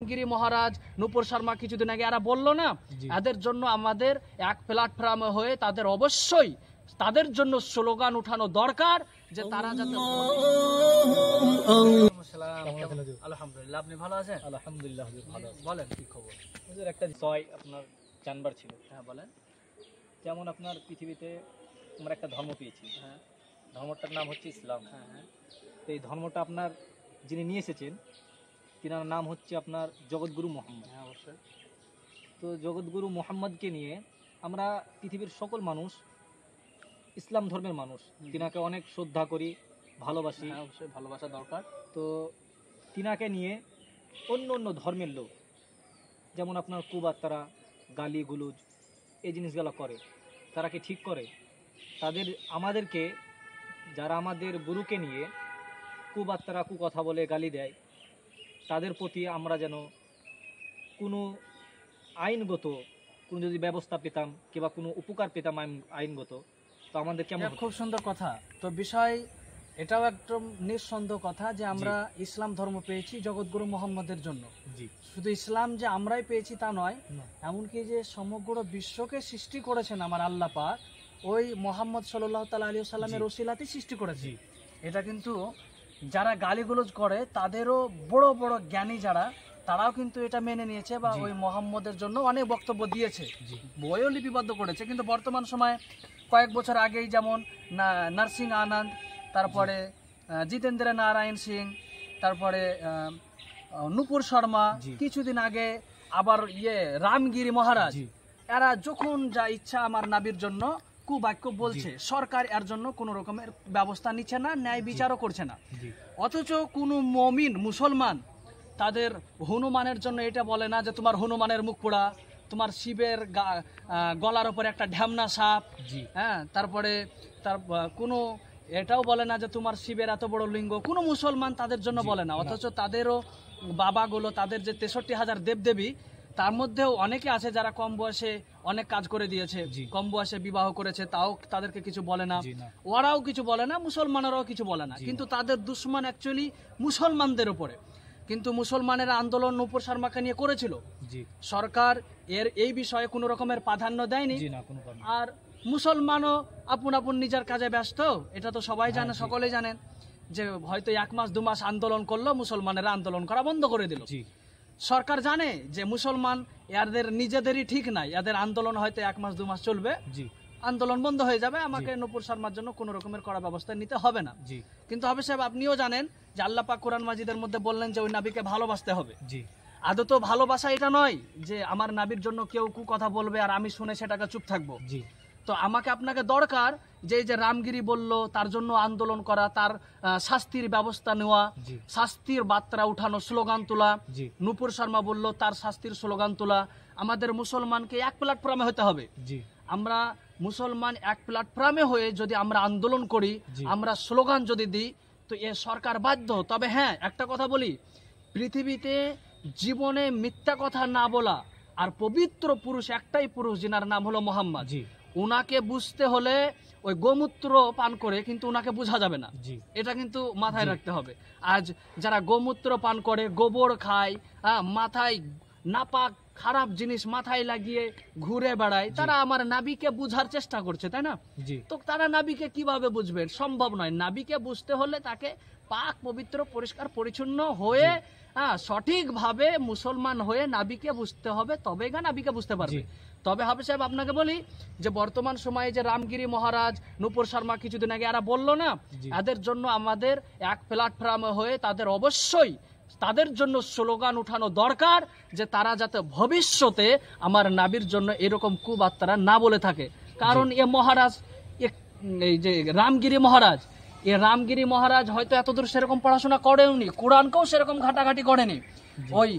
রামগিরি মহারাজ, নূপুর শর্মা কিছুদিন আগে এরা বললো না, এদের জন্য আমাদের এক প্ল্যাটফর্মে হয়ে তাদের অবশ্যই তাদের জন্য স্লোগান উঠানো দরকার যে তারা যাতে। আলহামদুলিল্লাহ, আপনি ভালো আছেন? আলহামদুলিল্লাহ ভালো। বলেন কি খবর? একটা বিষয় আপনার জানবার ছিল। হ্যাঁ বলেন। যেমন আপনার পৃথিবীতে আমরা একটা ধর্ম পেয়েছি, হ্যাঁ, ধর্মটার নাম হচ্ছে ইসলাম। হ্যাঁ, হ্যাঁ। তো এই ধর্মটা আপনার যিনি নিয়ে এসেছেন তিনার নাম হচ্ছে আপনার জগৎগুরু মোহাম্মদ। হ্যাঁ অবশ্যই। তো জগৎগুরু মোহাম্মদকে নিয়ে আমরা পৃথিবীর সকল মানুষ, ইসলাম ধর্মের মানুষ, তিনাকে অনেক শ্রদ্ধা করি, ভালোবাসি। হ্যাঁ অবশ্যই, ভালোবাসা দরকার। তো তিনাকে নিয়ে অন্য অন্য ধর্মের লোক যেমন আপনার কুবার্তারা, গালি গুলুজ এই জিনিসগুলো করে, তারা কি ঠিক করে? আমাদেরকে যারা আমাদের গুরুকে নিয়ে কুবার্তারা কুকথা বলে গালি দেয়, তাদের প্রতি আমরা যেন কোনো আইনগত কোনো যদি ব্যবস্থা পেতাম কিংবা কোনো উপকার পেতাম আইনগত, তো আমাদের কেমন? খুব সুন্দর কথা। তো বিষয় এটাও একদম নিঃসন্দেহ কথা যে আমরা ইসলাম ধর্ম পেয়েছি জগৎগুরু মোহাম্মদের জন্য। শুধু ইসলাম যে আমরাই পেয়েছি তা নয়, এমনকি যে সমগ্র বিশ্বকে সৃষ্টি করেছেন আমার আল্লাহ পাক ওই মোহাম্মদ সাল্লাল্লাহু তাআলা আলাইহি ওয়াসাল্লামের ওসিলাতেই সৃষ্টি করেছে। এটা কিন্তু যারা গালিগুলোজ করে তাদেরও বড় বড় জ্ঞানী যারা, তারাও কিন্তু এটা মেনে নিয়েছে বা ওই মোহাম্মদের জন্য অনেক বক্তব্য দিয়েছে, বইও লিপিবদ্ধ করেছে। কিন্তু বর্তমান সময়ে কয়েক বছর আগেই যেমন নরসিং আনন্দ, তারপরে জিতেন্দ্র নারায়ণ সিং, তারপরে নূপুর শর্মা, কিছুদিন আগে আবার রামগিরি মহারাজ, এরা যখন যা ইচ্ছা আমার নাবির জন্য কুবাক্য বলছে। সরকার এর জন্য কোনো রকমের ব্যবস্থা নিচ্ছে না, ন্যায় বিচারও করছে না। অথচ কোনো মমিন মুসলমান তাদের হনুমানের জন্য এটা বলে না যে তোমার হনুমানের মুখ পোড়া, তোমার শিবের গলার উপরে একটা ঢ্যামনা সাপ, হ্যাঁ, তারপরে তার কোনো এটাও বলে না যে তোমার শিবের এত বড় লিঙ্গ, কোনো মুসলমান তাদের জন্য বলে না। অথচ তাদেরও বাবাগুলো, তাদের যে 63,000 দেবদেবী, তার মধ্যেও অনেকে আছে যারা কম বয়সে অনেক কাজ করে দিয়েছে, কম বয়সে বিবাহ করেছে, তাও তাদেরকে কিছু বলে না, ওরাও কিছু বলে না, মুসলমানেরাও কিছু বলে না। কিন্তু তাদের দুশ্মন অ্যাকচুয়ালি মুসলমানদের উপরে। কিন্তু মুসলমানেরা আন্দোলন নূপুর শর্মাকে নিয়ে করেছিল, সরকার এই বিষয়ে কোনো রকমের প্রাধান্য দেয়নি। আর মুসলমানও আপন আপন নিজের কাজে ব্যস্ত, এটা তো সবাই জানে, সকলেই জানেন যে হয়তো 1 মাস 2 মাস আন্দোলন করলো, মুসলমানেরা আন্দোলন করা বন্ধ করে দিল। সরকার জানে যে মুসলমান এদের নিজেদেরই ঠিক নাই, এদের আন্দোলন হয়তো 1 মাস 2 মাস চলবে, আন্দোলন বন্ধ হয়ে যাবে, আমাকে নূপুর শর্মার জন্য কোনো রকমের কড়া ব্যবস্থা নিতে হবে না। কিন্তু হবে সাহেব, আপনিও জানেন যে আল্লাহ পাক কোরআন মাজিদের মধ্যে বললেন যে ওই নবীকে ভালোবাসতে হবে। আদত ভালোবাসা এটা নয় যে আমার নবীর জন্য কেউ কথা বলবে আর আমি শুনে সেটাকে চুপ থাকবো। তো আমাকে আপনাকে দরকার যে এই যে রামগিরি বলল তার জন্য আন্দোলন করা, তার শাস্তির ব্যবস্থা নেওয়া, শাস্তির বার্তা উঠানো, স্লোগান তোলা। নূপুর শর্মা বলল তার শাস্তির স্লোগান তোলা। আমাদের মুসলমানকে এক প্ল্যাটফর্মে হতে হবে। আমরা মুসলমান এক প্ল্যাটফর্মে হয়ে যদি আমরা আন্দোলন করি, আমরা স্লোগান যদি দিই, তো এ সরকার বাধ্য। তবে হ্যাঁ, একটা কথা বলি, পৃথিবীতে জীবনে মিথ্যা কথা না বলা আর পবিত্র পুরুষ একটাই পুরুষ, যিনার নাম হলো মোহাম্মদ। উনাকে বুঝতে হলে ওই গোমূত্র পান করে কিন্তু উনাকে বোঝা যাবে না, এটা কিন্তু মাথায় রাখতে হবে। আজ যারা গোমূত্র পান করে, গোবর খায়, মাথায় নাপাক খারাপ জিনিস মাথায় লাগিয়ে ঘুরে বেড়ায়, তারা আমার নাবিকে বুঝার চেষ্টা করছে, তাই না? তো তারা নাবিকে কিভাবে বুঝবেন? সম্ভব নয়। নাবিকে বুঝতে হলে তাকে পাক পবিত্র পরিষ্কার পরিচ্ছন্ন হয়ে সঠিকভাবে মুসলমান হয়ে নাবিকে বুঝতে হবে, তবে গা নাবিকে বুঝতে পারবে। তবে হবে সাহেব, আপনাকে বলি যে বর্তমান সময়ে যে রামগিরি মহারাজ, নূপুর শর্মা কিছুদিন আগে এরা বললো না, এদের জন্য আমাদের এক প্ল্যাটফর্মে হয়ে তাদের অবশ্যই তাদের জন্য স্লোগান উঠানো দরকার যে তারা যাতে ভবিষ্যতে আমার নাবির জন্য এরকম কুবার্তারা না বলে থাকে। কারণ এ মহারাজ, এই যে রামগিরি মহারাজ হয়তো এতদূর সেরকম পড়াশোনা করেওনি, কোরআনকেও সেরকম ঘাটাঘাটি করেনি। ওই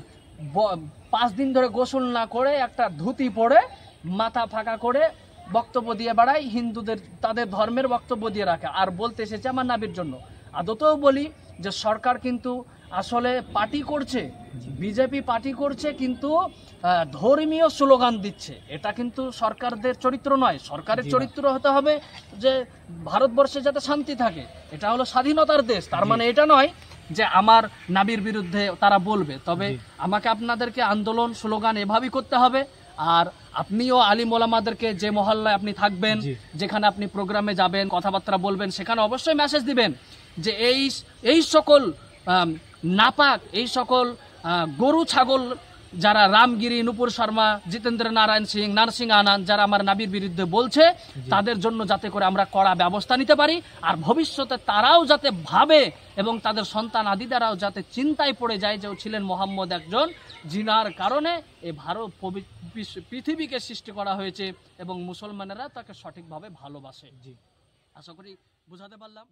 5 দিন ধরে গোসল না করে একটা ধুতি পরে মাথা ফাঁকা করে বক্তব্য দিয়ে বেড়ায়, হিন্দুদের তাদের ধর্মের বক্তব্য দিয়ে রাখে, আর বলতে এসেছে আমার নাবির জন্য। আদতেও বলি যে সরকার কিন্তু আসলে পার্টি করছে, বিজেপি পার্টি করছে, কিন্তু ধর্মীয় স্লোগান দিচ্ছে। এটা কিন্তু সরকারদের চরিত্র নয়। সরকারের চরিত্র হতে হবে যে ভারতবর্ষে যাতে শান্তি থাকে, এটা হলো স্বাধীনতার দেশ। তার মানে এটা নয় যে আমার নাবির বিরুদ্ধে তারা বলবে, তবে আমাকে আপনাদেরকে আন্দোলন স্লোগান এভাবেই করতে হবে। আর আপনিও আলিম ওলামাদেরকে, যে মহল্লায় আপনি থাকবেন, যেখানে আপনি প্রোগ্রামে যাবেন, কথাবার্তা বলবেন, সেখানে অবশ্যই মেসেজ দিবেন যে এই সকল নাপাক, এই সকল গরু ছাগল যারা রামগিরি, নুপুর শর্মা, জিতেন্দ্র নারায়ণ সিং, নারসিং আনন্দ যারা আমার নাবির বিরুদ্ধে বলছে, তাদের জন্য যাতে করে আমরা কড়া ব্যবস্থা নিতে পারি, আর ভবিষ্যতে তারাও যাতে ভাবে এবং তাদের সন্তান আদিদারাও যাতে চিন্তায় পড়ে যায় যে ছিলেন মোহাম্মদ একজন জিনার কারণে এই ভারত পৃথিবীকে সৃষ্টি করা হয়েছে এবং মুসলমানেরা তাকে সঠিকভাবে ভালোবাসে। আশা করি বুঝাতে পারলাম।